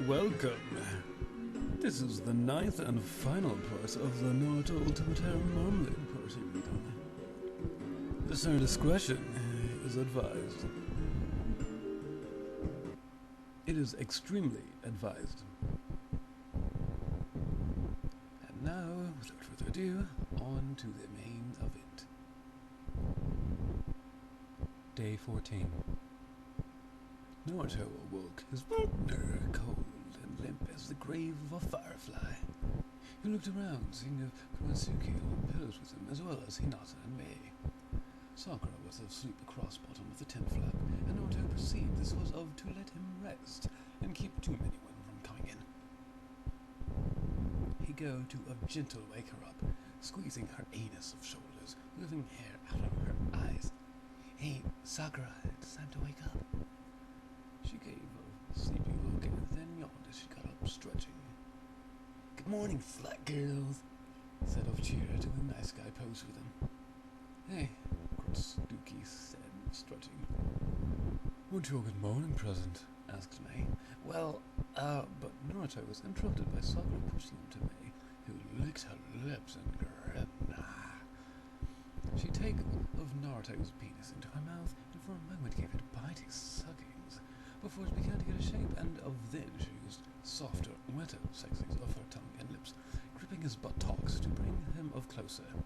Welcome. This is the 9th and final part of the Naruto Ultimate Harem Marmalade party reading. Listener discretion is advised. It is extremely advised. And now, without further ado, on to the main event. Day 14. Naruto awoke, his partner cold and limp as the grave of a firefly. He looked around, seeing Konosuke on pillows with him, as well as Hinata and Mei. Sakura was asleep across bottom of the tent flap, and Naruto perceived this was of to let him rest and keep too many women from coming in. He go to a gentle wake her up, squeezing her anus of shoulders, moving hair out of her eyes. "Hey, Sakura, it's time to wake up." She gave a sleepy look and then yawned as she got up, stretching. "Good morning, slut girls," said Ochiira, doing nice guy pose with him. "Hey," Konosuke said, stretching. "What's your good morning present?" asked Mei. But Naruto was interrupted by Sakura pushing him to Mei, who licked her lips and grinned. She took of Naruto's penis into her mouth and for a moment gave it biting suckings, before it began to get a shape, and then she used softer, wetter sexings of her tongue and lips, gripping his buttocks to bring him closer.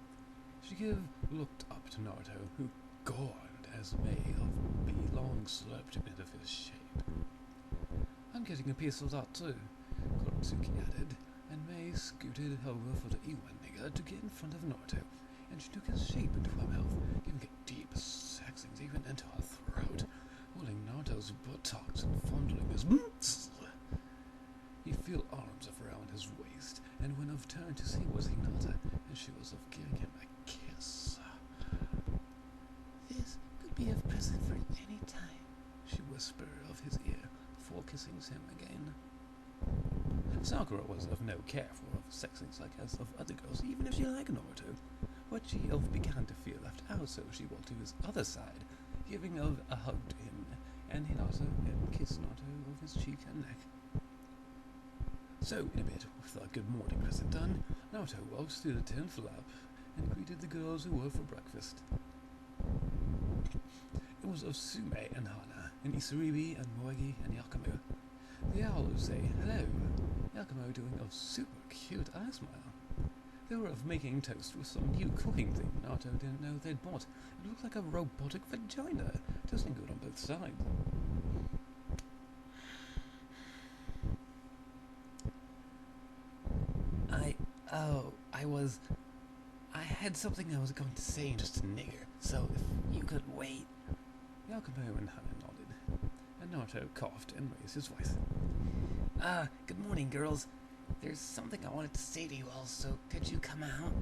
She looked up to Naruto, who gorged as Mei of the long slurped into his shape. "I'm getting a piece of that too," Konosuke added, and Mei scooted over for the Iwan nigger to get in front of Naruto, and she took his shape into her mouth, giving it deep sexings even into her throat, holding Naruto's buttocks and fondling his boots. He felt arms around his waist, and when of turned to see was Hinata, and she was of giving him a kiss. "This could be a present for any time," she whispered of his ear, before kissing him again. Sakura was of no care for of sexings like as of other girls, even if she liked Naruto, but she began to feel left out, so she walked to his other side, giving a hug to him, and Hinata and kissed Naruto of his cheek and neck. So, in a bit, with the good morning present done, Naruto walks to the tent flap and greeted the girls who were for breakfast. It was of Sume and Hana, and Isuribi and Moegi and Yakumo. They all say hello, Yakumo doing a super cute eye smile. They were of making toast with some new cooking thing Naruto didn't know they'd bought. It looked like a robotic vagina, tasting good on both sides. I had something I was going to say in just a nigger, so if you could wait. Yakumo and Hana nodded, and Naruto coughed and raised his voice. Good morning, girls. There's something I wanted to say to you all, so could you come out?"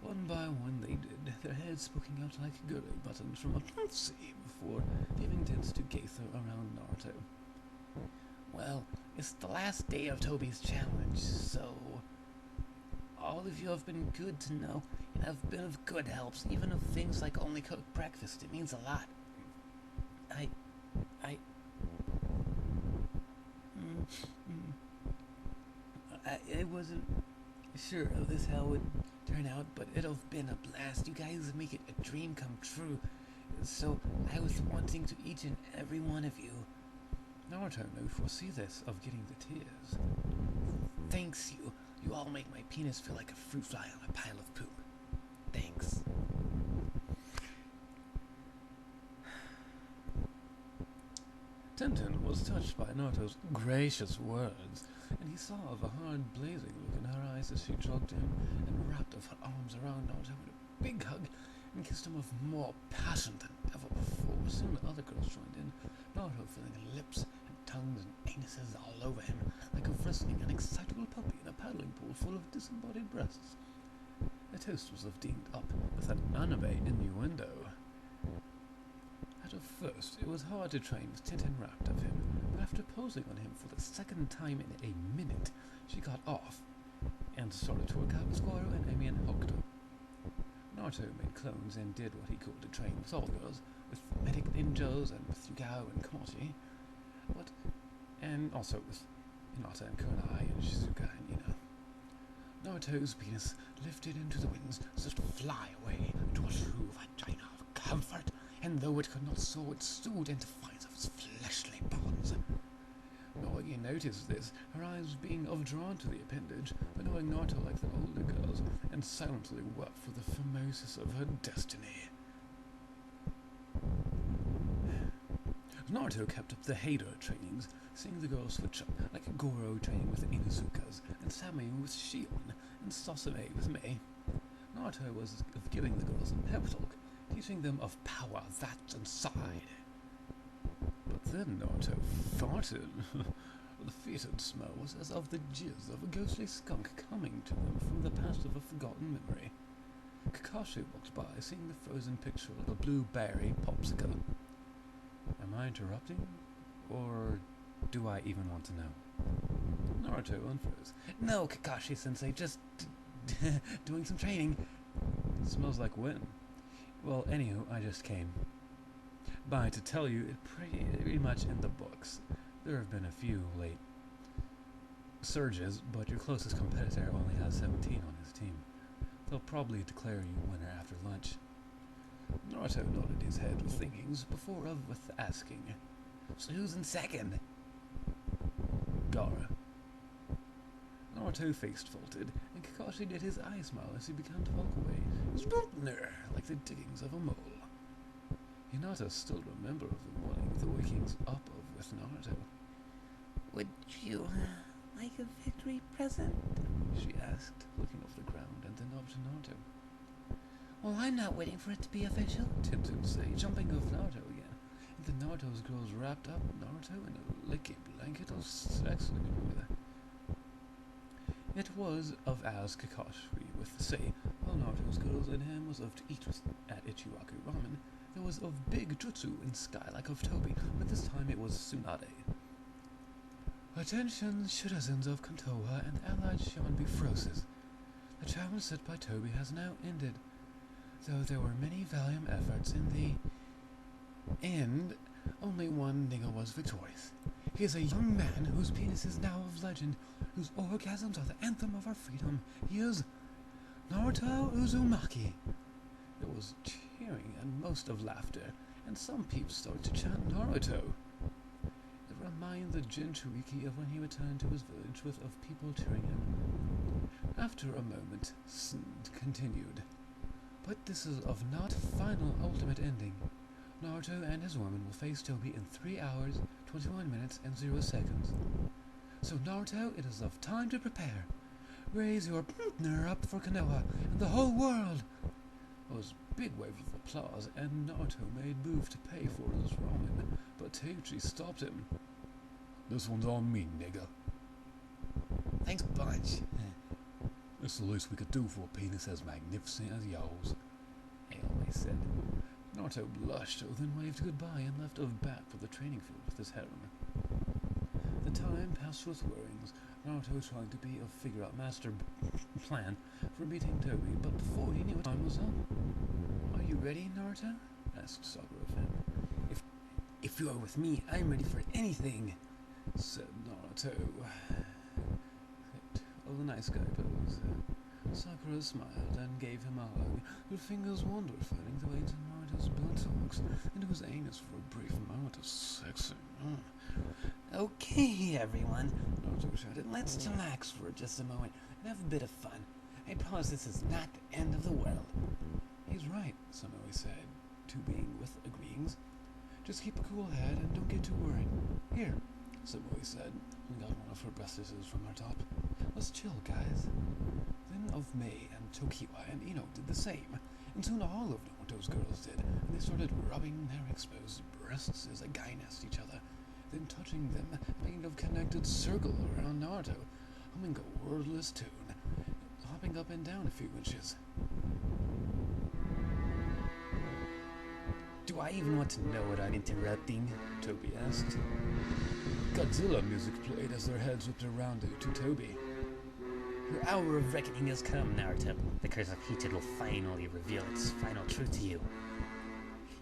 One by one they did, their heads poking out like girdle buttons from a pussy before giving tents to gather around Naruto. "Well, it's the last day of Toby's challenge, so all of you have been good to know, and have been of good helps, even of things like only cooked breakfast. It means a lot. I wasn't sure of this how it would turn out, but it'll have been a blast. You guys make it a dream come true. So I was wanting to each and every one of you." Naruto no foresee this of getting the tears. "Thanks you. You all make my penis feel like a fruit fly on a pile of poop. Thanks." Tenten was touched by Naruto's gracious words, and he saw of a hard, blazing look in her eyes as she drugged him and wrapped of her arms around Naruto in a big hug and kissed him with more passion than ever before. Soon the other girls joined in, Naruto feeling lips and tongues and anuses all over him, like a friskling and excitable puppy in a paddling pool full of disembodied breasts. The toast was deemed up with an anime innuendo. At first, it was hard to train with Tenten wrapped of him, but after posing on him for the second time in a minute, she got off, and started to work out with Squirrel and Amy and Hokuto. Naruto made clones and did what he could to train with all girls, with medic ninjas and with Yugao and Komachi, and also with Hinata and Kurenai and Shizuka and Ina. Naruto's penis lifted into the winds, so to fly away to a true vagina of comfort, and though it could not soar, it stood in defiance of its fleshly bonds. Naoki noticed this, her eyes being drawn to the appendage, but knowing Naruto like the older girls, and silently wept for the phimosis of her destiny. Naruto kept up the hater trainings, seeing the girls switch up, like Goro training with Inuzuka's, and Sammy with Shion, and Sasame with Mei. Naruto was of giving the girls a pep talk, teaching them of power that's inside. But then Naruto farted. The fetid smell was as of the jizz of a ghostly skunk coming to them from the past of a forgotten memory. Kakashi walked by, seeing the frozen picture like a blueberry popsicle. Am I interrupting? Or do I even want to know? Naruto unfroze. No, Kakashi-sensei, just doing some training. Smells like when? Well, anywho, I just came by to tell you it pretty much in the books. There have been a few late surges, but your closest competitor only has 17 on his team. They'll probably declare you winner after lunch. Naruto nodded his head with thinkings before with asking, So who's in second? Gaara. Naruto face faltered, and Kakashi did his eye smile as he began to walk away. Like the diggings of a mole. Hinata still remembered the morning the wakings up of with Naruto. Would you like a victory present? She asked, looking off the ground and then up to Naruto. Well, I'm not waiting for it to be official, Tensei, jumping off Naruto again. And the Naruto's girls wrapped up Naruto in a licky blanket of sex. It was of as Kakashi with the say, while Naruto's girls and him was of to eat at Ichiwaku Ramen. There was of big jutsu in sky like of Toby, but this time it was Tsunade. Attention, citizens of Konoha and allied Shion Bifroses. The challenge set by Toby has now ended. Though there were many valiant efforts in the end, only one nigga was victorious. He is a young man whose penis is now of legend, whose orgasms are the anthem of our freedom. He is Naruto Uzumaki. There was cheering and most of laughter, and some peeps started to chant Naruto. It reminded the Jinchuriki of when he returned to his village with of people cheering him. After a moment, Snd continued. But this is of not final ultimate ending. Naruto and his woman will face Toby in 3 hours, 21 minutes, and 0 seconds. So Naruto, it is of time to prepare. Raise your partner up for Konoha and the whole world. There was a big wave of applause, and Naruto made move to pay for his ramen, but Teichi stopped him. This one's on me, nigga. Thanks bunch. It's the least we could do for a penis as magnificent as yours, Aoi said. Naruto blushed, then waved goodbye and left off back for the training field with his harem. The time passed with worryings, Naruto trying to be a figure-out master plan for meeting Toby, but before he knew it, time was up. Are you ready, Naruto? Asked Sakura of him. If you are with me, I'm ready for anything, said Naruto. Of the nice guy pose. Sakura smiled and gave him a hug, her fingers wandered, finding the way to Naruto's buttocks, into his anus for a brief moment of sexing. Okay, everyone, Naruto shouted, let's chillax for just a moment and have a bit of fun. I promise this is not the end of the world. He's right, Samui said, to being with agreeings. Just keep a cool head and don't get too worried. Here, Samui said, and got one of her breastises from her top. Let's chill, guys. Then of Mei and Tokiwa and Ino did the same, and soon all of Naruto's girls did, and they started rubbing their exposed breasts as a guy nest each other, then touching them, making a connected circle around Naruto, humming a wordless tune, hopping up and down a few inches. Do I even want to know what I'm interrupting? Toby asked. Godzilla music played as their heads whipped around it to Toby. Your hour of reckoning has come, Naruto. The curse of hatred will finally reveal its final truth to you.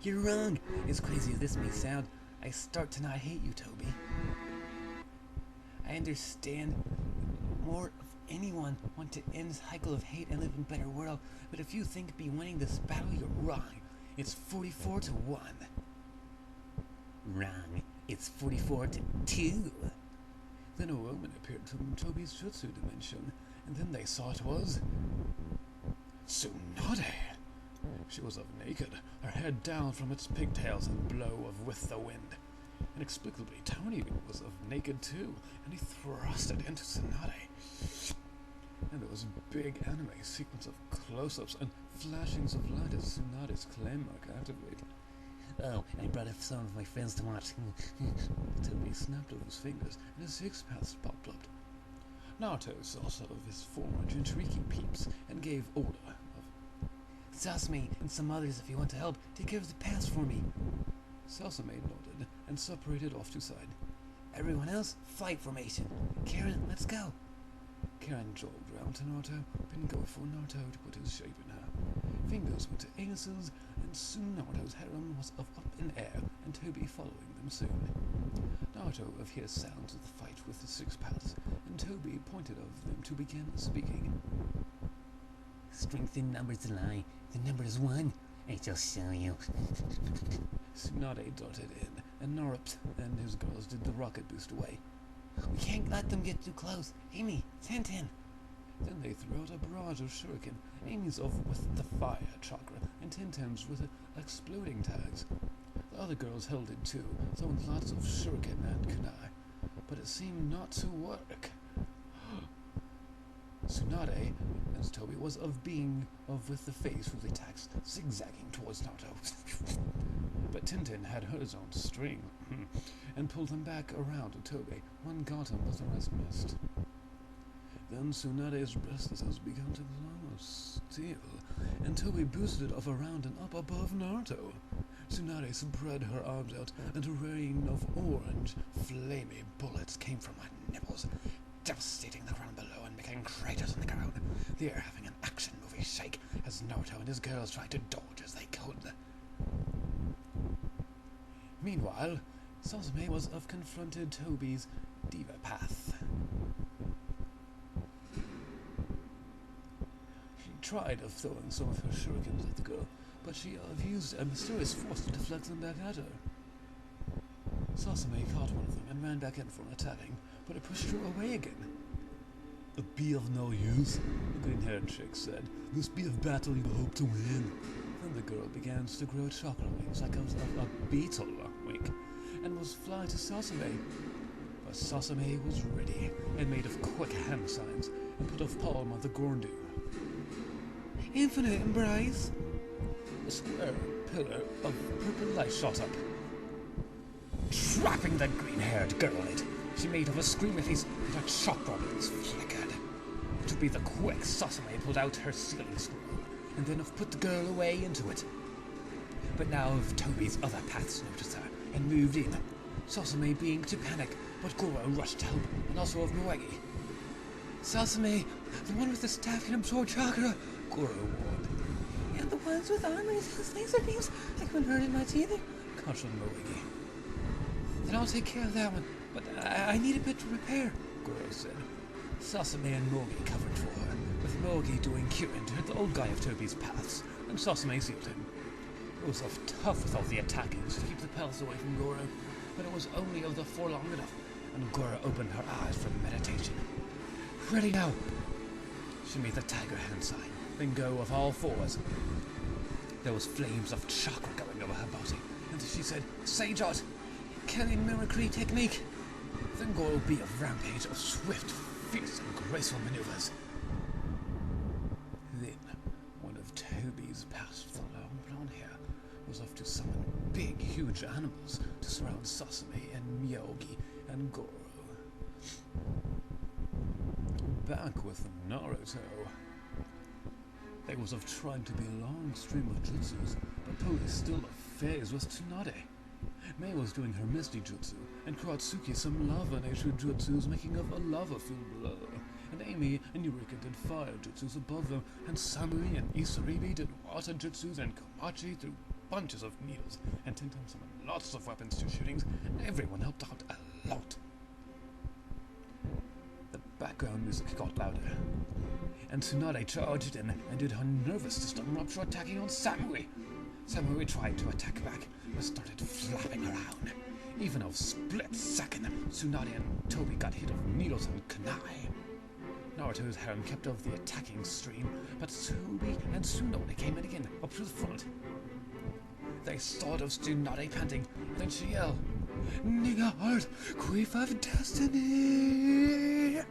You're wrong. As crazy as this may sound, I start to not hate you, Toby. I understand more of anyone want to end this cycle of hate and live in a better world, but if you think be winning this battle, you're wrong. It's 44-1. Wrong. It's 44-2. Then a woman appeared from Toby's jutsu dimension, and then they saw it was Tsunade. She was of naked, her head down from its pigtails and blow of with the wind. Inexplicably, Tony was of naked too, and he thrust it into Tsunade. And there was a big anime sequence of close-ups and flashings of light as Tsunade's claim mark activated. Oh, I brought up some of my friends to watch. Toby snapped of his fingers, and his six-paths popped up. Naruto saw some of his former Jinchuriki peeps and gave order of Sasume and some others, if you want to help, take care of the pass for me. Sasume nodded and separated off to side. Everyone else, flight formation. Karen, let's go. Karen jogged round to Naruto, then go for Naruto to put his shape in her. Fingers went to anuses, and soon Naruto's harem was up in air, and Toby following them soon. Naruto overhears sounds of the fight with the six paths, and Toby pointed of them to begin speaking. Strength in numbers lie. The number is 1. I shall show you. Tsunade darted in, and Naruto and his girls did the rocket boost away. We can't let them get too close. Amy, Tintin. Then they threw out a barrage of shuriken, Amy's of with the fire chakra, and Tintin's with the exploding tags. The other girls held it too, throwing lots of shuriken and kunai, but it seemed not to work. Tsunade, as Toby was of being of with the face with the attacks zigzagging towards Naruto. But Tintin had hers on string, and pulled them back around to Toby. One got him, but the rest missed. Then Tsunade's restlessness began to glow of steel, and Toby boosted off around and up above Naruto. Tsunade spread her arms out, and a rain of orange, flamey bullets came from her nipples, devastating the ground below and making craters in the ground. The air having an action movie shake as Naruto and his girls tried to dodge as they could. Meanwhile, Sasume was of confronted Toby's diva path. She tried of throwing some of her shurikens at the girl, but she used a mysterious force to deflect them back at her. Sasume caught one of them and ran back in for an attacking, but it pushed her away again. "A be of no use," the green-haired chick said. "This be of battle you hope to win." Then the girl began to grow chakra wings like a beetle, wink, and was fly to Sasume. But Sasume was ready, and made of quick hand signs, and put of palm on the Gorndu. Infinite embrace. A square pillar of purple light shot up, trapping the green-haired girl in it. She made of a screaming face, and her chakra wings flickered. To be the quick, Sasume pulled out her sealing scroll, and then put the girl away into it. But now of Toby's other paths noticed her, and moved in. Sasume being to panic, but Goro rushed to help, and also of Moegi. Sasume, the one with the staff can absorb chakra. Goro warned. And the ones with armors and laser beams, I couldn't hurt it much either. Cautioned Moegi. Then I'll take care of that one, but I need a bit to repair, Goro said. Sasume and Moegi covered for her, with Moegi doing Kirin to hit the old guy of Toby's paths, and Sasume sealed him. It was tough with all the attackings to keep the pals away from Goro, but it was only of the for long enough, and Goro opened her eyes for meditation. "Ready now!" She made the tiger hand sign, then go of all fours. There was flames of chakra going over her body, and she said, "Sage Art! Kelly mimicry technique!" Then Goro be a rampage of swift, fierce, and graceful maneuvers. Then, one of Toby's paths with the long blonde hair was off to summon big, huge animals to surround Sasume and Myogi and Goro. Back with Naruto. They was of trying to be a long stream of jutsus, but Police still of phase was Tsunade. Mei was doing her Misty Jutsu, and Kuratsuki some lava-nature jutsus making of a lava-filled below, and Amy and Eureka did fire jutsus above them, and Samui and Isaribi did water jutsus, and Komachi threw bunches of needles, and Tintin summoned lots of weapons to shootings, and everyone helped out a lot. background music got louder, and Tsunade charged in and did her nervous system rupture attacking on Samui. Samui tried to attack back, but started flapping around. Even a split second, Tsunade and Toby got hit of needles and kunai. Naruto's harem kept up the attacking stream, but Toby and Tsunade came in again, up to the front. They sawed off Tsunade panting, then she yelled, "Nigga heart, queef of destiny!"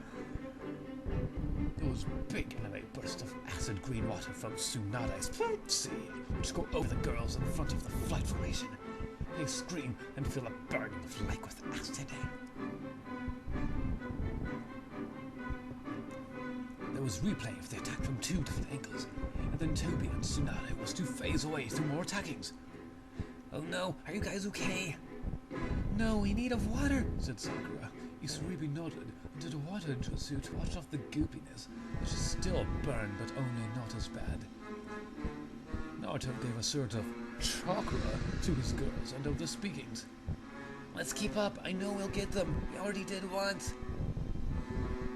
There was big anime burst of acid green water from Tsunade's sea, which go over the girls in front of the flight formation. They scream and feel a burn of liquid acid. There was replay of the attack from 2 different angles, and then Toby and Tsunade was to phase away through more attackings. "Oh no, are you guys okay?" "No, we need of water," said Sakura. Isuribi nodded and did a water jutsu to wash off the goopiness, which is still burned but only not as bad. Naruto gave a sort of chakra to his girls and of the speakings. "Let's keep up, I know we'll get them, we already did once."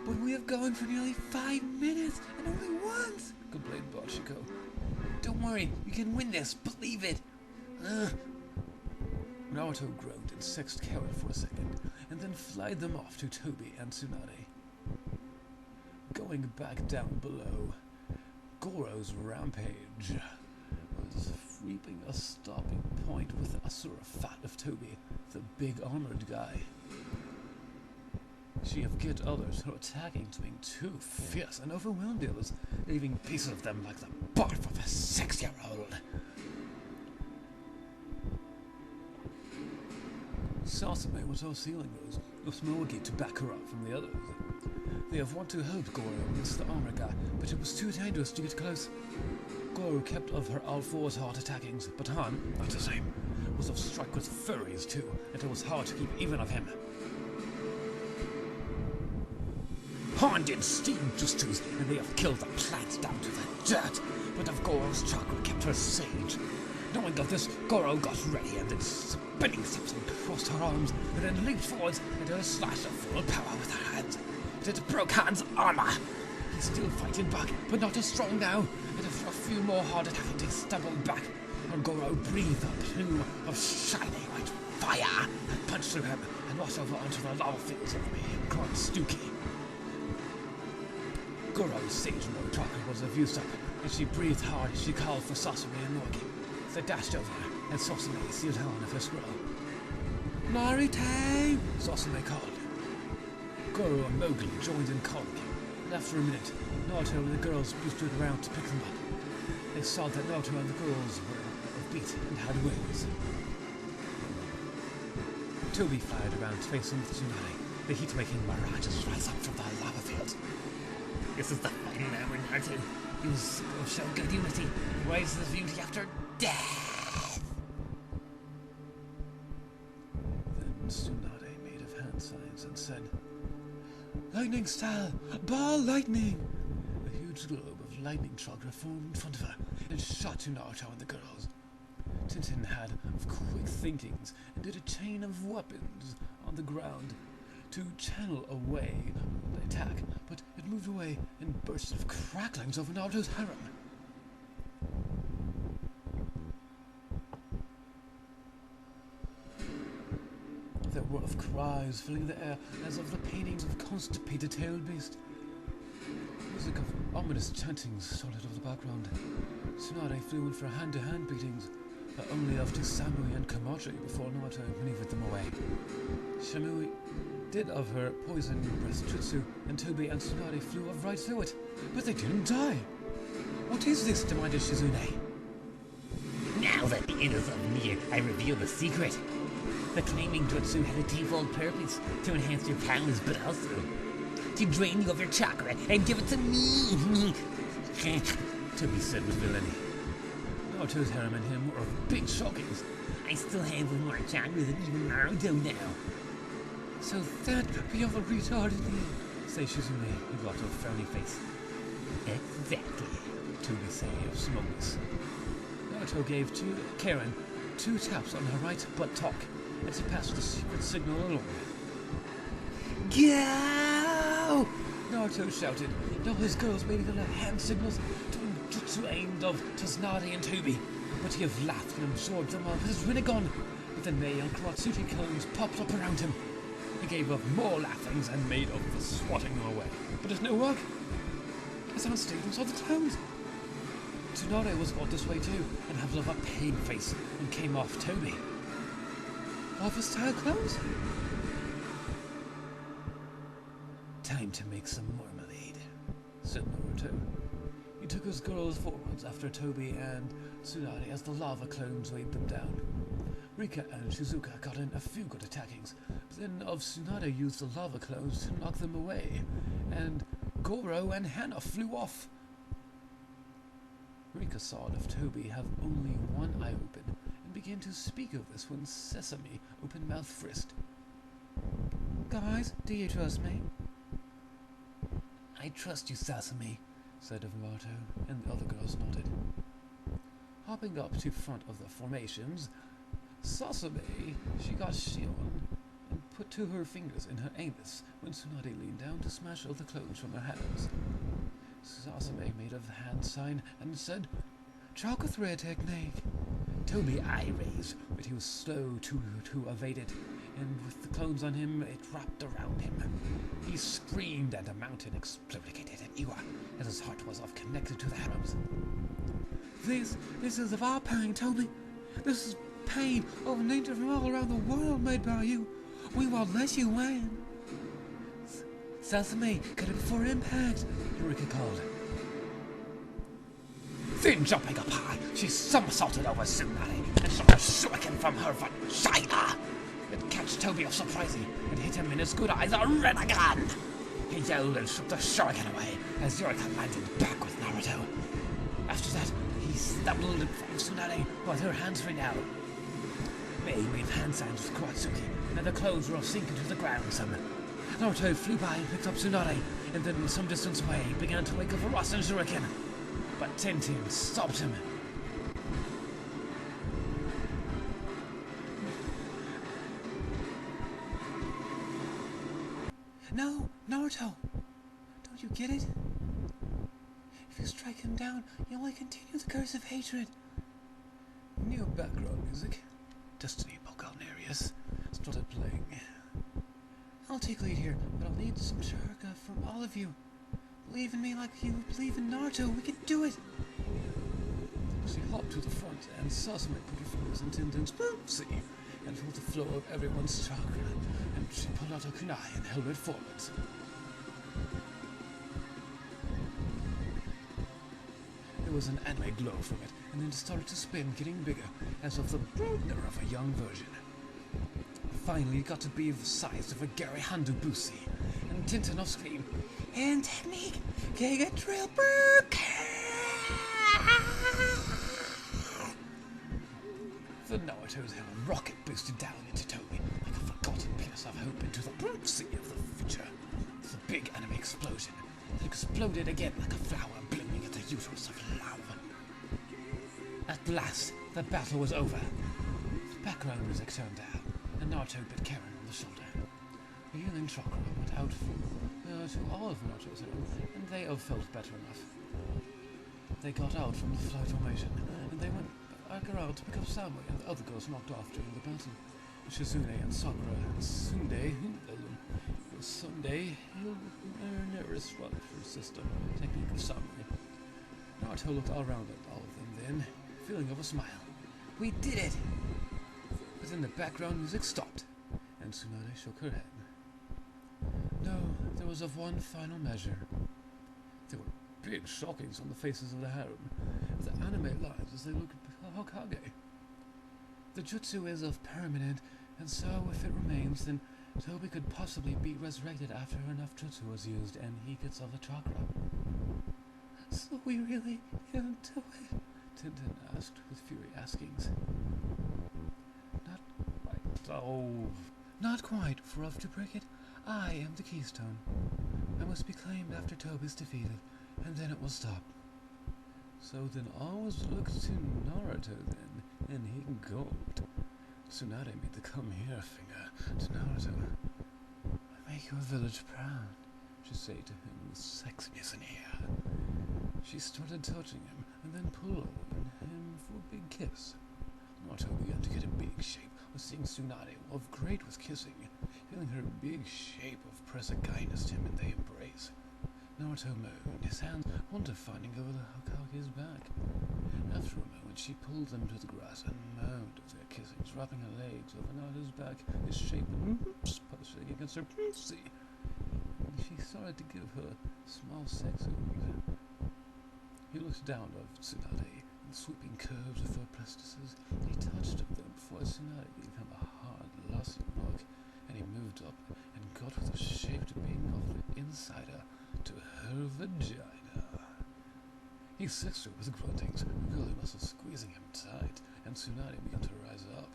"But we have gone for nearly 5 minutes and only once," complained Bachiko. "Don't worry, we can win this, believe it." Naruto groaned and sexed Karen for a second, and then flied them off to Toby and Tsunade. Going back down below, Goro's rampage was reaping a stopping point with Asura Fat of Toby, the big armored guy. She have get others who are attacking to being too fierce and overwhelmed the others, leaving pieces of them like the barf of a 6-year-old. Sasame was all ceiling rose, with Moegi to back her up from the others. They have wanted to help Goro against the armor guy, but it was too dangerous to get close. Goro kept of her all fours hard attackings, but Han, not the same, was of strike with furries too, and it was hard to keep even of him. Han did steam justus, and they have killed the plants down to the dirt, but of Goro's chakra kept her sage. Knowing of this, Goro got ready and then spinning steps and crossed her arms, and then leaped forwards and did a slash of full power with her hands. It broke Han's armor. He's still fighting back, but not as strong now, and after a few more hard attacks, he stumbled back, and Goro breathed a plume of shining white fire and punched through him and washed over onto the lava fields of me and called Stuki. Goro's sage mode chakra was of use up, and she breathed hard as she called for Sasame and Moegi. They dashed over her, and Sasame sealed her on of her scroll. "Narite!" Sasame called. Goro and Mowgli joined in calling him, and after a minute, Naruto and the girls boosted around to pick them up. They saw that Naruto and the girls were beat and had wings. Toby fired around facing Tsunade, the heat-making mirages rise up from the lava fields. "This is the final hour, Naruto. You will show good unity, rise to the beauty after death." Then Tsunade made of hand signs and said, "Lightning style! Ball lightning!" A huge globe of lightning chakra formed in front of her and shot to Naruto and the girls. Tintin had of quick thinkings and did a chain of weapons on the ground to channel away the attack, but it moved away in bursts of cracklings over Naruto's harem. There were of cries filling the air as of the paintings of constipated tailed beast. Music of ominous chantings started over the background. Tsunade flew in for hand-to-hand beatings, but only up to Samui and Kamachi before Naruto maneuvered them away. Samui did of her poison breath jutsu, and Toby and Tsunade flew off right through it, but they didn't die. "What is this?" demanded Shizune. Now that it is of me, I reveal the secret. The claiming jutsu had a twofold purpose, to enhance your powers, but also to drain you of your chakra and give it to me. Toby said with villainy. Naruto's harem and him were of big shockings. I still handle more chakra than even Naruto now. "So that we have a retarded me," say Shizune, who got a frowny face. Exactly. Toby say of smugness. Naruto gave Karen 2 taps on her right buttock, and she passed the secret signal along. "Go!" Naruto shouted, and all his girls made little hand signals, doing jutsu aimed of Tsunade and Toby. But he have laughed and absorbed them all with his Rinnegan. But then Mei and Karatsuchi clones popped up around him. He gave up more laughings and made up for swatting them away. But it's no work. As on stage was all the clowns. Tsunade was brought this way too, and had a pain face, and came off Toby. Lava-style clowns? Time to make some marmalade, said Naruto. He took his girls forwards after Toby and Tsunade as the lava clones weighed them down. Rika and Shizuka got in a few good attackings, but then Tsunade used the lava clones to knock them away, and Goro and Hana flew off. Rika saw of Toby have only one eye open, and began to speak of this when Sesame open-mouthed frisked. Guys, do you trust me? I trust you, Sesame, said Naruto, and the other girls nodded. Hopping up to front of the formations, Sasame, she got Shion, and put two her fingers in her anus when Tsunade leaned down to smash all the clothes from her hands. Sasame made a hand sign and said, "Chalk thread technique." Toby eye raised, but he was slow to evade it, and with the clones on him, it wrapped around him. He screamed, and a mountain exploded at Iwa, as his heart was off connected to the harems. This is of our pain, Toby. This is pain of nature from all around the world made by you. We won't let you win. Sesame, get it before impact, Eureka called. Then jumping up high, she somersaulted over Tsunade and shot a shuriken from her vagina. It catched Toby off surprisingly and hit him in his good eyes a Rinnegan. He yelled and shook the shuriken away as Eureka landed back with Naruto. After that, he stumbled in front of Tsunade with her hands free now. Mei made hand signs with Karatsuki, and the clothes were sinking to the ground some. Naruto flew by and picked up Tsunade, and then some distance away began to wake up a Rasen Shuriken. But Tintin stopped him. No, Naruto! Don't you get it? If you strike him down, you only continue the curse of hatred. New background music. Destiny by Galneryus started playing. I'll take lead here, but I'll need some charga from all of you. Believe in me like you believe in Naruto. We can do it! She hopped to the front, and Sasame put her fingers in Tintin's boopsie and felt the flow of everyone's chakra, and she pulled out her kunai and held it forwards. There was an anime glow from it, and then it started to spin, getting bigger, as of the broadener of a young version. Finally, it got to be the size of a Gary Handu Busi, and Tintin screamed, "And technique! Giga drill book!" The Naruto's held a rocket boosted down into Toby, like a forgotten piece of hope into the brute sea of the future. With a big anime explosion, it exploded again like a flower blooming at the uterus of love. At last, the battle was over. The background music turned down, and Naruto bit Karen on the shoulder. The healing chakra went out to all of Naruto's home, and they all felt better enough. They got out from the flight formation, and they went back around to pick up Samui and the other girls knocked off during the battle. Shizune and Sakura and Sunday Nearest run for system technique of Samui. Naruto looked all around at all of them then, feeling of a smile. We did it! But then the background music stopped, and Tsunade shook her head. No, there was of one final measure. There were big shockings on the faces of the harem, with the anime lines as they looked at Hokage. The jutsu is of permanent, and so if it remains, then Toby could possibly be resurrected after enough jutsu was used and he gets all the chakra. So we really can't do it? Tintin asked with fury askings. Not quite. Oh, not quite, for of to break it, I am the keystone. I must be claimed after Toby's defeated, and then it will stop. So then always look to Naruto then, and he gulped. Tsunade made the come here finger to Naruto. I make your village proud, she said to him with sexiness in air. She started touching him and then pulled on him for a big kiss. Naruto began to get a big shape of seeing Tsunade of great with kissing, feeling her big shape of present kindness to him in the embrace. Naruto moaned, his hands wanted finding over the Hokage's back. After a moment, she pulled them to the grass and moaned as their kissing, wrapping her legs over Naruto's back, his shape pushing against her pussy. She started to give her small sex ooze. He looked down at Tsunade and sweeping curves of her breastises, and he touched them before Tsunade gave him a hard, lusty look, and he moved up and got with the shape to being of the insider to her vagina. He sexed her with gruntings, girly muscles squeezing him tight, and Tsunade began to rise up.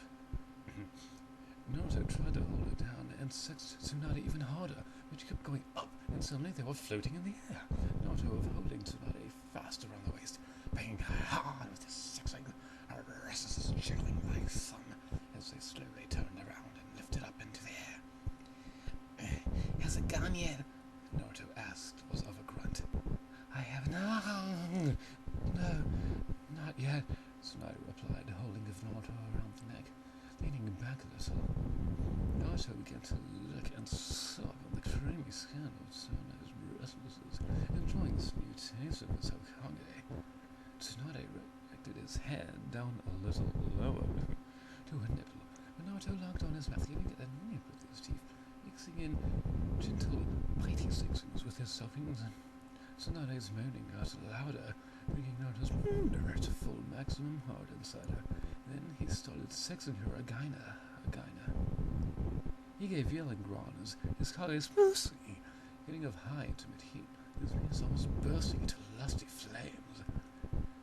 Naruto tried to hold her down and sexed Tsunade even harder, but she kept going up, and suddenly they were floating in the air. Naruto was holding Tsunade fast around the waist, banging her hard with his sexing, her restless jiggling like sun, as they slowly turned around and lifted up into the air. Has it gone yet? Naruto asked, was of a grunt. I have not. No, not yet, Tsunade replied, holding Naruto around the neck, leaning back a little. Naruto began to lick and suck on the creamy skin of Tsunade's breasts, enjoying this new taste of his Hokage. Tsunade reacted his hand down a little lower to her nipple, and Naruto locked on his mouth, giving it a nip with his teeth, mixing in gentle, bitey sexings with his suckings. Tsunade's moaning got louder, bringing Naruto's wonder to full maximum hard inside her. Then he started sexing her again. He gave yelling groans, his Kage's pussy getting of high intimate heat, his penis almost bursting into lusty flames.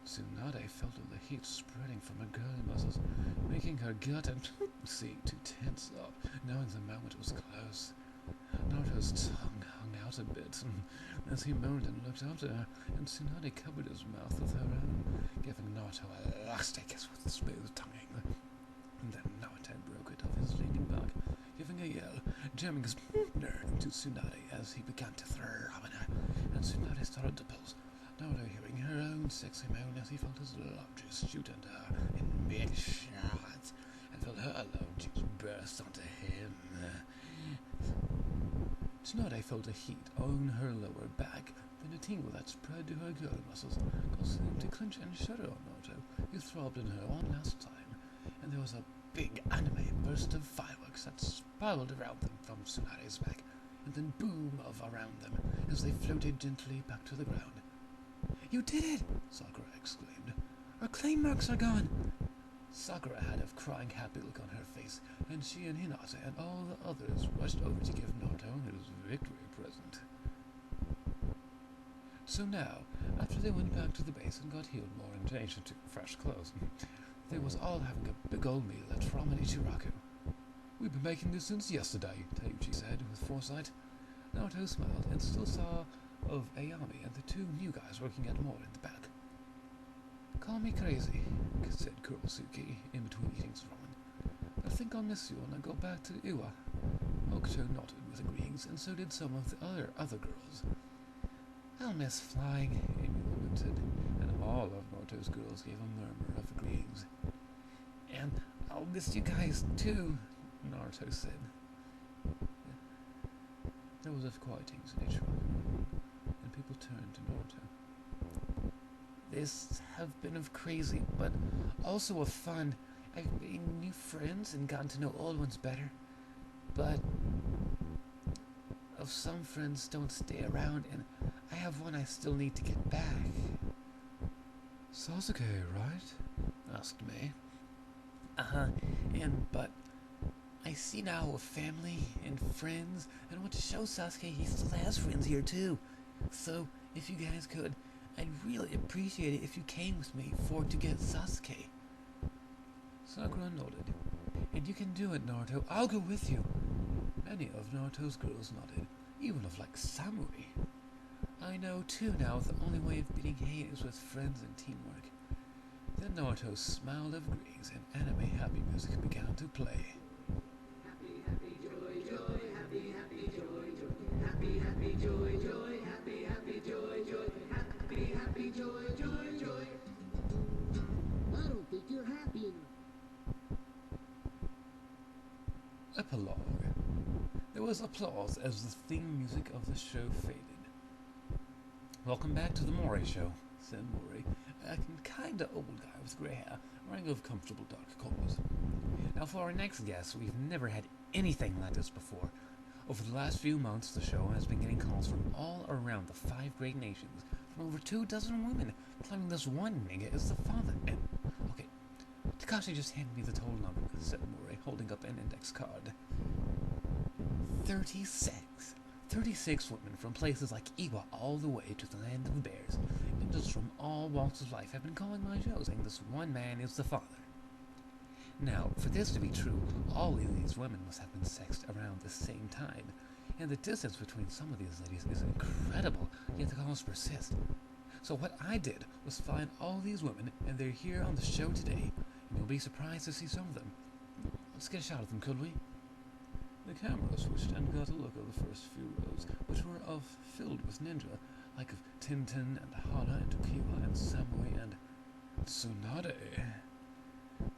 Tsunade felt of the heat spreading from her girly muscles, making her gut and pussy to tense up, knowing the moment was close. Naruto's tongue hung out a bit as he moaned and looked after her, and Tsunade covered his mouth with her own, giving Naruto a lusty kiss with smooth tonguing. And then Naruto broke it of his leaning back, giving a yell, jamming his partner into Tsunade as he began to throb in her, and Tsunade started to pulse, Naruto hearing her own sexy moan as he felt his love juice shoot into her in big shots, and felt her love juice burst onto him. Tsunade felt a heat on her lower back, then a tingle that spread to her girly muscles, causing him to clench and shudder on Naruto. He throbbed in her one last time, and there was a big anime burst of fireworks that spiraled around them from Tsunade's back, and then boom of around them as they floated gently back to the ground. "You did it!" Sakura exclaimed. "Our clay marks are gone!" Sakura had a crying happy look on her face, and she and Hinata and all the others rushed over to give Naruto his victory present. So now, after they went back to the base and got healed more and changed into fresh clothes, they was all having a big old meal at Ramen Ichiraku. "We've been making this since yesterday," Taiuchi said with foresight. Naruto smiled and still saw of Ayami and the two new guys working at more in the back. "Call me crazy," said Kurosuke in between eating his ramen. "I think I'll miss you when I go back to Iwa." Hokuto nodded with agreeings, and so did some of the other girls. "I'll miss flying," Amy lamented, and all of Naruto's girls gave a murmur of agreeings. "And I'll miss you guys too," Naruto said. There was a quietings in each room, and people turned to Naruto. "This have been of crazy, but also of fun. I've made new friends and gotten to know old ones better. But of some friends don't stay around, and I have one I still need to get back." "Sasuke, right?" asked May. But I see now a family and friends, and I want to show Sasuke he still has friends here too. So, if you guys could, I'd really appreciate it if you came with me to get Sasuke." Sakura nodded. "And you can do it, Naruto. I'll go with you." Many of Naruto's girls nodded, even of like Samui. "I know too now the only way of beating hate is with friends and teamwork." Then Naruto smiled of greens and anime happy music began to play. Happy, happy, joy, joy, happy, happy, joy, joy, happy, happy, joy, joy. There was applause as the theme music of the show faded. "Welcome back to the Mori Show," said Mori, a kinda old guy with grey hair, wearing of comfortable dark colors. "Now for our next guest, we've never had anything like this before. Over the last few months, the show has been getting calls from all around the 5 great nations, from over 24 women, claiming this one nigga is the father. And, okay, Takashi just handed me the total number," said Mori, holding up an index card. 36. 36 women from places like Iwa all the way to the land of bears. Ninjas from all walks of life have been calling my show, saying this one man is the father. Now, for this to be true, all of these women must have been sexed around the same time, and the distance between some of these ladies is incredible, yet the calls persist. So what I did was find all these women, and they're here on the show today, and you'll be surprised to see some of them. Let's get a shot of them, could we? The camera switched and got a look of the first few rows, which were filled with ninja, like of Tintin and Hana and Tokiwa and Samui and Tsunade.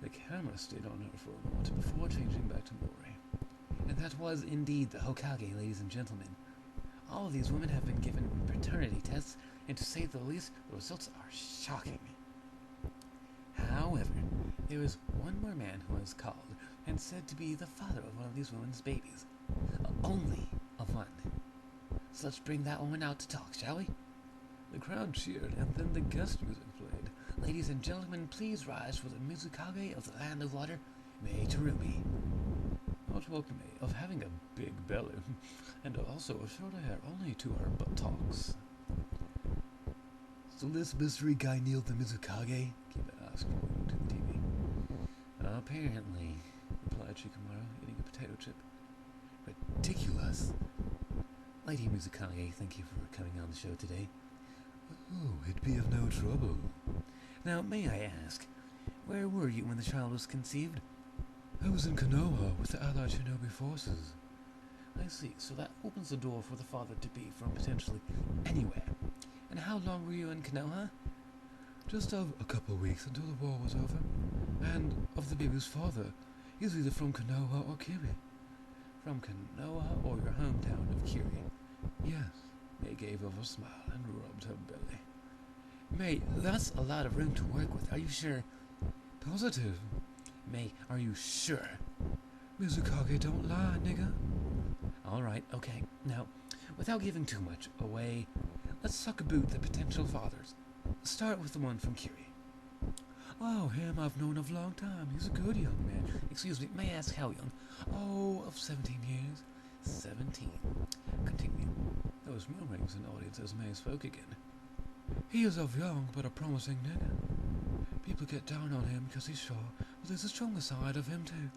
The camera stayed on her for a moment before changing back to Mori. And that was indeed the Hokage, ladies and gentlemen. All of these women have been given paternity tests, and to say the least, the results are shocking. However, there is one more man who was called and said to be the father of one of these women's babies. Only of one. So let's bring that woman out to talk, shall we? The crowd cheered, and then the guest music played. Ladies and gentlemen, please rise for the Mizukage of the Land of Water, Mei Terumi. Not welcome Mei, of having a big belly, and also a shorter hair only to her buttocks. "So this mystery guy nailed the Mizukage?" Kiba asked, pointing to the TV. "Apparently," replied Shikamaru, eating a potato chip. "Ridiculous." "Lady Mizukage, thank you for coming on the show today." "Oh, it'd be of no trouble." "Now, may I ask, where were you when the child was conceived?" "I was in Konoha with the Allied Shinobi forces." "I see, so that opens the door for the father-to-be from potentially anywhere. And how long were you in Konoha?" "Just of a couple of weeks until the war was over. And of the baby's father, he's either from Konoha or Kiri." "From Konoha or your hometown of Kiri?" "Yes." May gave off a smile and rubbed her belly. "May, that's a lot of room to work with. Are you sure?" "Positive." "May, are you sure?" "Mizukage don't lie, nigga." "Alright, okay. Now, without giving too much away, let's suck a boot the potential fathers. Start with the one from Kiri." "Oh, him I've known of a long time. He's a good young man." "Excuse me, may I ask how young?" "Oh, of 17 years. 17. Continue." There was murmurings in the audience as May spoke again. "He is of young, but a promising nigga. People get down on him because he's short, but there's a stronger side of him too.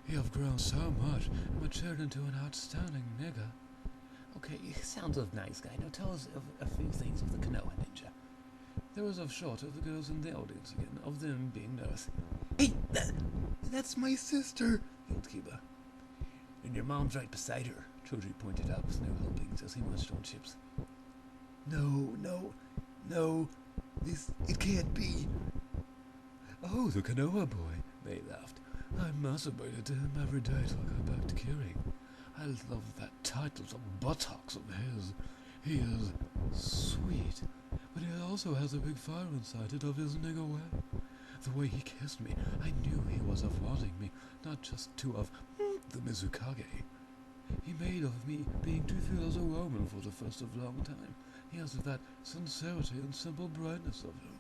He have grown so much and matured into an outstanding nigga." "Okay, sounds of nice guy. Now tell us of a few things of the Konoha ninja." There was of short of the girls in the audience again, of them being nurse. "Hey, that's my sister," yelled Kiba. "And your mom's right beside her," Choji pointed out with no helpings as he munched on chips. No, it can't be." "Oh, the Konoha boy," May laughed. "I masturbated to him every day till I got back to Kiri. I love that tight little buttocks of his. He is sweet, but he also has a big fire inside it of his nigger way. The way he kissed me, I knew he was of wanting me, not just to of the Mizukage. He made of me being to feel as a woman for the first of long time. He has that sincerity and simple brightness of him."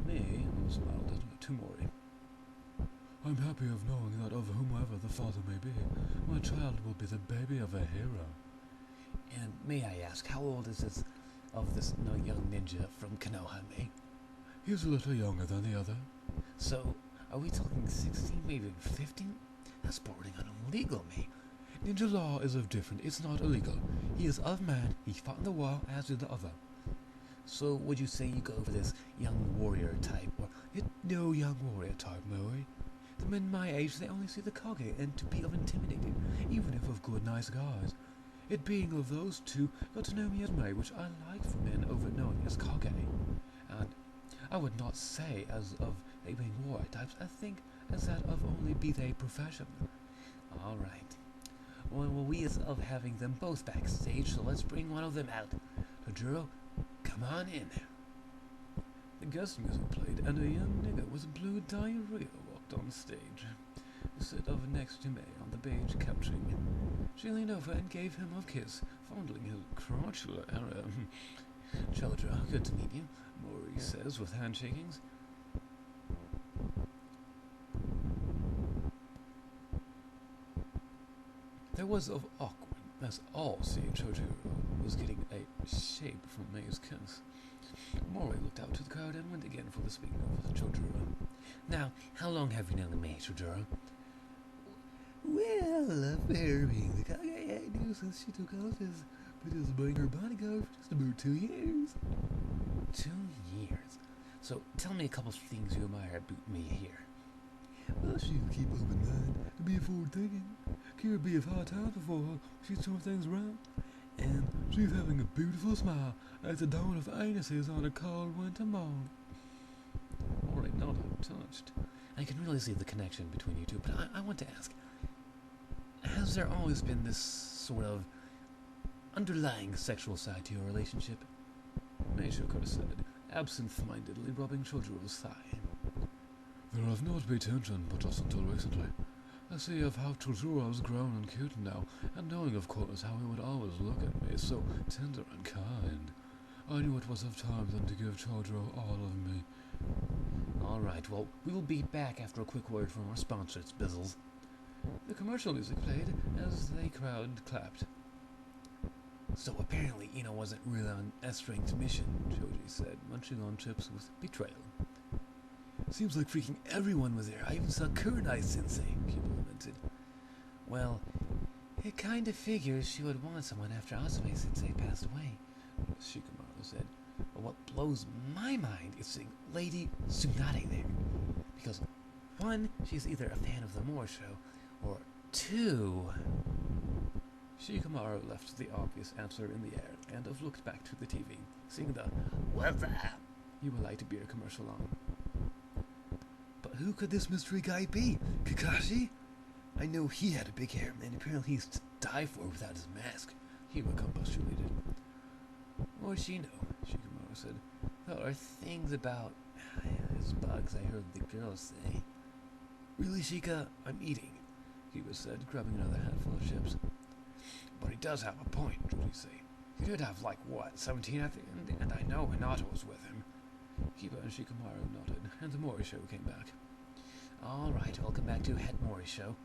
May smiled at Mori. "I'm happy of knowing that of whomever the father may be, my child will be the baby of a hero." "And may I ask, how old is this young ninja from Konoha, May?" "He's a little younger than the other." "So, are we talking 16, maybe 15? That's bordering on illegal, May." "Ninja law is of different. It's not illegal. He is of man. He fought in the war, as did the other." "So, would you say you go for this young warrior type, or..." "It's no young warrior type, Mori. The men my age, they only see the Kage, and to be of intimidating, even if of good, nice guys. It being of those two, got to know me as May, which I like for men over knowing as Kage. And I would not say as of they being warrior types, I think as that of only be they profession." "All right. Well, we is of having them both backstage, so let's bring one of them out. Tojuro, come on in. The guest music played, and a young nigger with blue diarrhea walked on stage. He sat over next to May on the beige couching. She leaned over and gave him a kiss, fondling his crotchula area. Childra, good to meet you, Mori says with handshakings. There was of awkward, as all see Chojuro was getting a shape from May's kiss. Mori looked out to the crowd and went again for the speaking of Chojuro. Now, how long have you known May, Chojuro? Well, after being the Kage I knew since she took office, but as being her bodyguard for just about 2 years. 2 years? So, tell me a couple of things you admire about May here. Well, she'll keep open mind and be forward-thinking. Care be of hard times before her, she'd turn things around. And she's having a beautiful smile at the dawn of anuses on a cold winter morning. Mori nodded, touched. I can really see the connection between you two, but I want to ask, has there always been this sort of underlying sexual side to your relationship? May shook her head, absent-mindedly rubbing Chojuro's thigh. There have not been tension, but just until recently. I see of how Chojuro has grown and cute now, and knowing, of course, how he would always look at me, so tender and kind. I knew it was of time then to give Chojuro all of me. All right, well, we will be back after a quick word from our sponsors, Bizzles. The commercial music played as the crowd clapped. So apparently Ino wasn't really on S-ranked mission, Choji said, munching on chips with betrayal. Seems like freaking everyone was there. I even saw Kurenai-sensei, Kiba lamented. Well, it kind of figures she would want someone after Asame-sensei passed away, Shikamaru said. But what blows my mind is seeing Lady Tsunade there. Because, 1, she's either a fan of the Moore show, or 2... Shikamaru left the obvious answer in the air and looked back to the TV, seeing the What's that? You Will Light Beer commercial on. But who could this mystery guy be? Kakashi? I know he had a big hair, and apparently he's to die for without his mask. Hiba combustulated. Or she know, Shikamaru said. There are things about his bugs I heard the girls say. Really, Shika? I'm eating, Hiba said, grabbing another handful of chips. But he does have a point, Judy said. He did have, 17 at the end, and I know Hinata was with him. Kiba and Shikamaru nodded, and the Mori show came back. All right, welcome back to Het Mori show.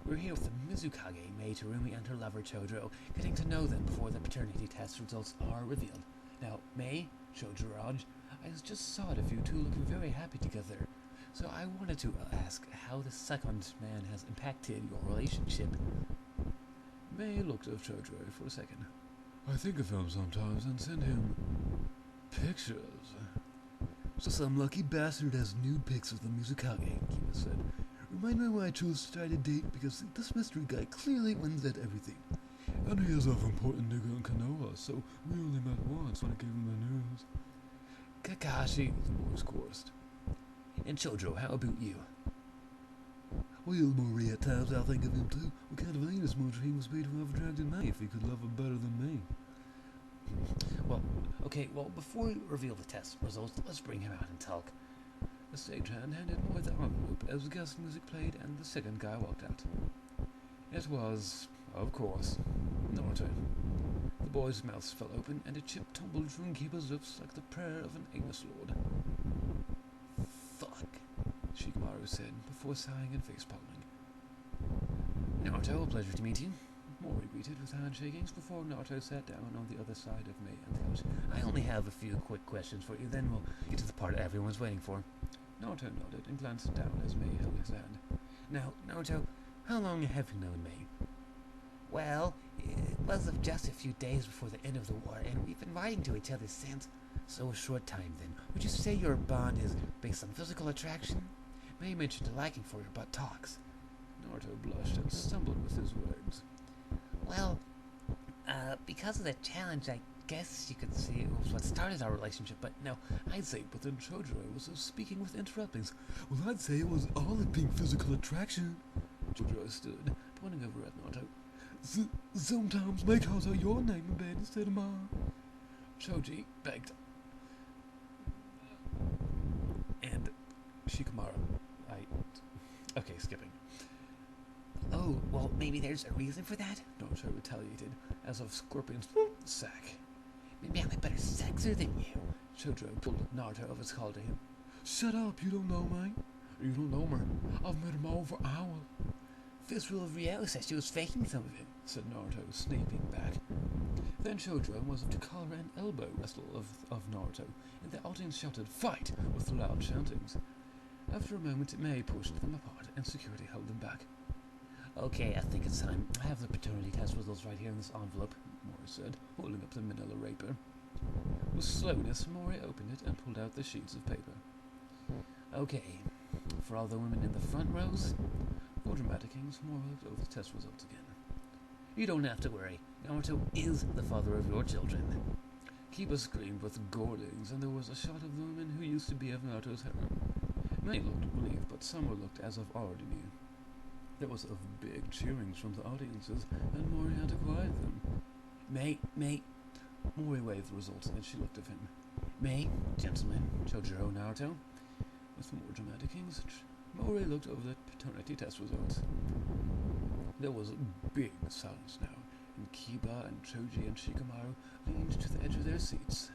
We're here with the Mizukage, Mei Terumi, and her lover Chodro, getting to know them before the paternity test results are revealed. Now, Mei, Chodoraj, I just saw it of you two looking very happy together, so I wanted to ask how the second man has impacted your relationship. Mei looked at Chodro for a second. I think of him sometimes and send him pictures. So some lucky bastard has nude pics of the Mizukage, Kiba said. Remind me why I chose to start a date, because this mystery guy clearly wins at everything. And he is of important nigga in Konoha, so we only met once when I gave him the news. Kakashi, the boys chorused. And Chodro, how about you? Well, Mori, at times I think of him too. What kind of anus muncher he must be to have attracted me if he could love her better than me. Well, before we reveal the test results, let's bring him out and talk. The stagehand handed Mori the envelope as the guest music played and the second guy walked out. It was, of course, Naruto. The boy's mouth fell open and a chip tumbled from Kiba's lips like the prayer of an English lord. Fuck, Shikamaru said before sighing and face-palming. Naruto, a pleasure to meet you. Mori greeted with handshakings before Naruto sat down on the other side of Mei and the couch. I only have a few quick questions for you, then we'll get to the part everyone's waiting for. Naruto nodded and glanced down as Mei held his hand. Now, Naruto, how long have you known Mei? Well, it was of just a few days before the end of the war, and we've been writing to each other since. So a short time, then. Would you say your bond is based on physical attraction? Mei mentioned a liking for you, but talks. Naruto blushed and stumbled with his words. Well, because of the challenge, I guess you could say it was what started our relationship, but no, I'd say, but then Chodoro was speaking with interruptings. Well, I'd say it was all it being physical attraction. Chodoro stood, pointing over at Naruto. Sometimes make out your name in bed instead of mine. Choji begged. And Shikamaru, okay, skipping. Oh, well, maybe there's a reason for that? Naruto retaliated, as of Scorpion's sack. Maybe I'm a better sexer than you. Chojo pulled Naruto off his collar to him. Shut up, you don't know me. You don't know me. I've met him all for hours. First rule of reality says she was faking some of it, said Naruto, snapping back. Then Chojo was to collar and elbow wrestle of Naruto, and the audience shouted, "Fight!" with loud chantings. After a moment, Mei pushed them apart, and security held them back. Okay, I think it's time. I have the paternity test results right here in this envelope, Mori said, holding up the manila wrapper. With slowness, Mori opened it and pulled out the sheets of paper. Okay, for all the women in the front rows, for dramatic kings, Mori looked over the test results again. You don't have to worry. Naruto is the father of your children. Kiba screamed with gorlings, and there was a shot of the woman who used to be of Naruto's harem. Many looked relieved, but some were looked as if already knew. There was a big cheerings from the audiences, and Mori had to quiet them. Mei. Mori waved the results, and she looked at him. Mei, gentlemen, Chojuro, Naruto. With more dramatic kings, Mori looked over the paternity test results. There was a big silence now, and Kiba and Choji and Shikamaru leaned to the edge of their seats.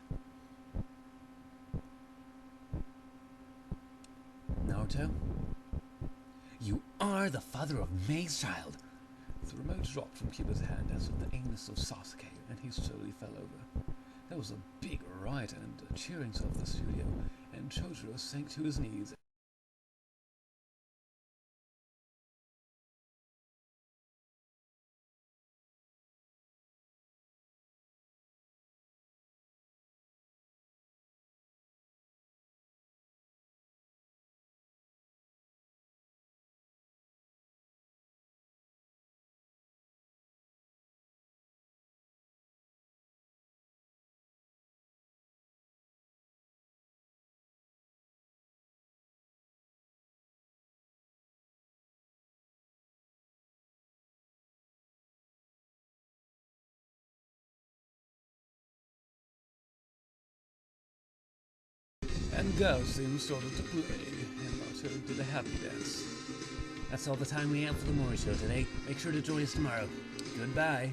Naruto? You are the father of Mei's child! The remote dropped from Kiba's hand as with the anus of Sasuke, and he slowly fell over. There was a big riot and cheerings of the studio, and Chojuro sank to his knees. And girls soon started to play, and Naruto did a happy dance. That's all the time we have for the Mori Show today. Make sure to join us tomorrow. Goodbye.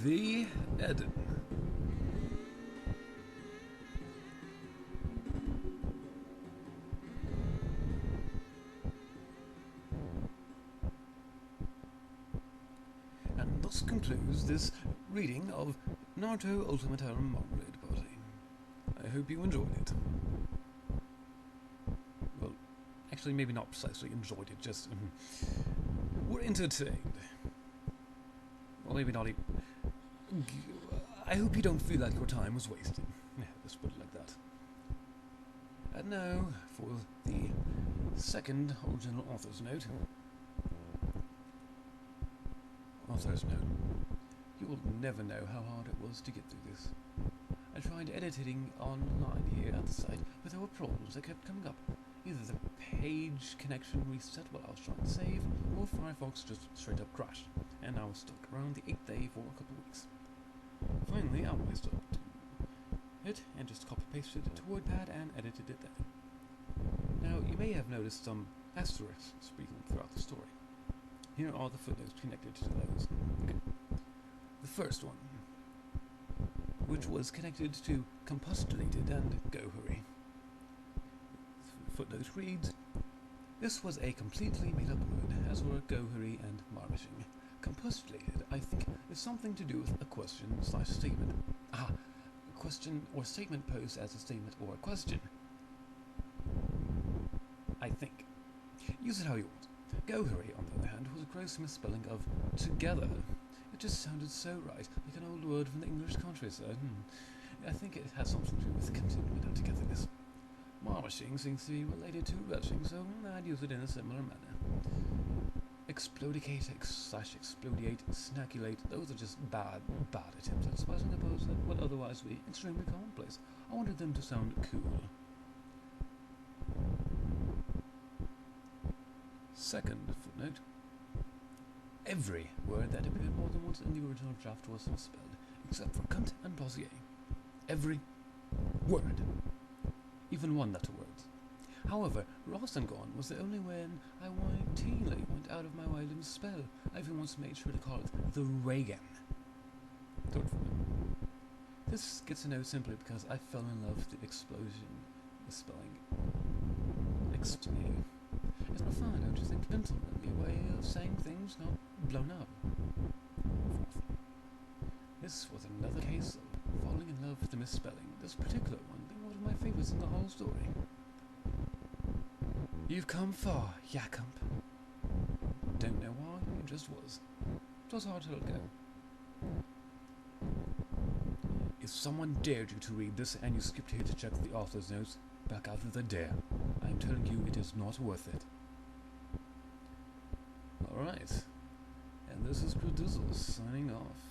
The Eden. And thus concludes this reading of Naruto Ultimate Harem Marmalade Party. I hope you enjoyed it. Well, actually maybe not precisely enjoyed it, just were entertained. Well, maybe not even... I hope you don't feel like your time was wasted. Yeah, let's put it like that. And now, for the second original author's note. Author's note. You will never know how hard it was to get through this. I tried editing online here at the site, but there were problems that kept coming up. Either the page connection reset while I was trying to save, or Firefox just straight up crashed, and I was stuck around the 8th day for a couple of weeks. Finally, I wised up to it and just copy-pasted it to WordPad and edited it there. Now, you may have noticed some asterisks sprinkled throughout the story. Here are the footnotes connected to those. Okay. The first one, which was connected to compostulated and gohuri. The footnote reads, this was a completely made-up word, as were gohuri and marmishing. Compostulated, I think, is something to do with a question/statement. A question or statement posed as a statement or a question. I think. Use it how you want. Gohari, on the other hand, was a gross misspelling of together. It just sounded so right, like an old word from the English countryside. I think it has something to do with continuing our togetherness. Marmashing seems to be related to retching, so I'd use it in a similar manner. Explodicate, explodiate, snackulate, those are just bad attempts at spicing up words that would otherwise be extremely commonplace. I wanted them to sound cool. Second footnote. Every word that appeared more than once in the original draft was misspelled, except for cunt and dossier. Every word. Even one letter words. However, Rosengon was the only one I routinely went out of my way to misspell. I even once made sure to call it the Reagan. Third footnote. This gets a note simply because I fell in love with the explosion misspelling. Exploding. It's not fun, don't you think? Ultimately, a way of saying things not blown up. Fourth. This was another case of falling in love with the misspelling, this particular one being one of my favourites in the whole story. You've come far, Yakump. Don't know why, it just was. It was hard to let go. If someone dared you to read this and you skipped here to check the author's notes, back out of the dare. I am telling you it is not worth it. Alright. And this is Produzzle signing off.